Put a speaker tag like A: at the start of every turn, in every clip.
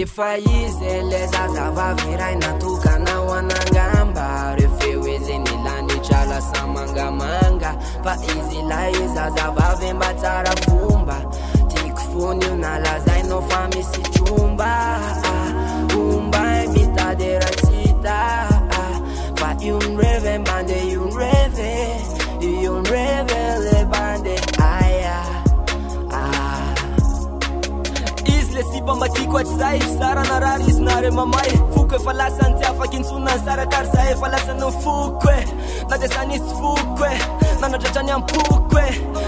A: Efa izy le zazavavy ray natokanao anangamba refeo izy nilany lasa mangamanga fa izy lay zazavavy mba tsara fomba tiako fony io nalazainao fa misy tromba omba mitady ratsita fa io nreve mbande io nreve le bande aya
B: le sipa matiko atrzay sara narary izy nare mamay foko efa lasany tsy afaky intsona sara kary zay efa lasany foko e na de sany izy foko e nanadratrany ampoko e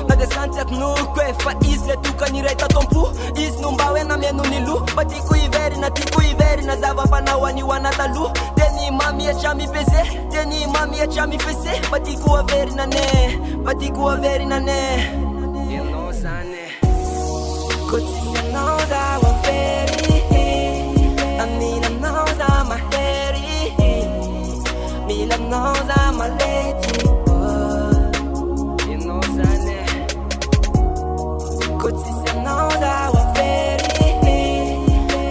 B: na de sany tsy akinoko e fa izy le tokany iray tatompo izy no mba hoe namiano ny lo mba tiako iverina zava-panao anio anatalo de ny mamiatra mipese de ny mamiatra mifese mba tiako averina ne
A: ianao zany
B: ko tsisy anao za wavery aminanao za mahery milanao za malety
A: ianao zany
B: ko tsisy anao za wavery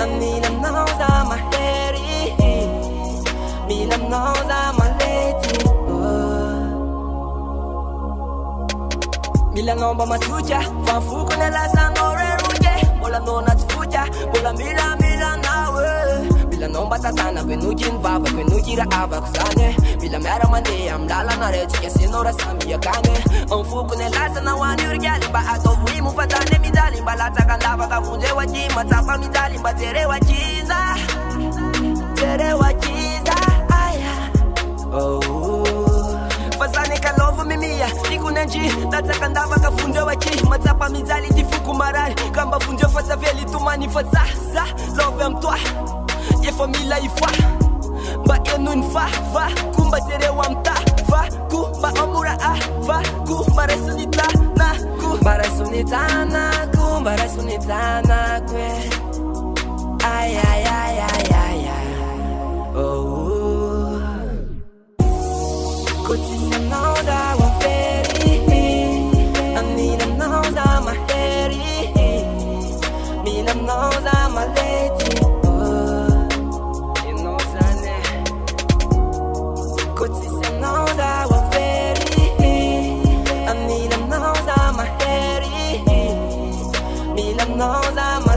B: aminanao za mahery milanao za malety milanao mba matsotra fa foko nalasanao bolanao anaty fotra bola mila nawe milanao mba tatanako enoky ny vavako enoky raha avako zany mila miara mandeha amy lalana retsika asenao raha samy akany amfoko ny lasanao anio rigaly mba ataovo imo fatany mijaly mba latsaka andavaka vonjeo aky matsapa mijaly mba jereo akiza aya fa zany kalovo mimia ikonandry latsaka andavaka vonjeo aky matsapa mijaly ty foko marary ka mba vonjeo fa zavely tomany fa za love amy toa efa mila ifa mba enoiny fa ko mba jereo amy ta ko mba amora ko mba raisony tanako
A: mba raisony tanako ay
B: ko tsisy anao za wavery aminanao za mahery milanao za malety
A: ianao zany
B: ko tsisy anao za wavery aminanao za mahery milanao za malety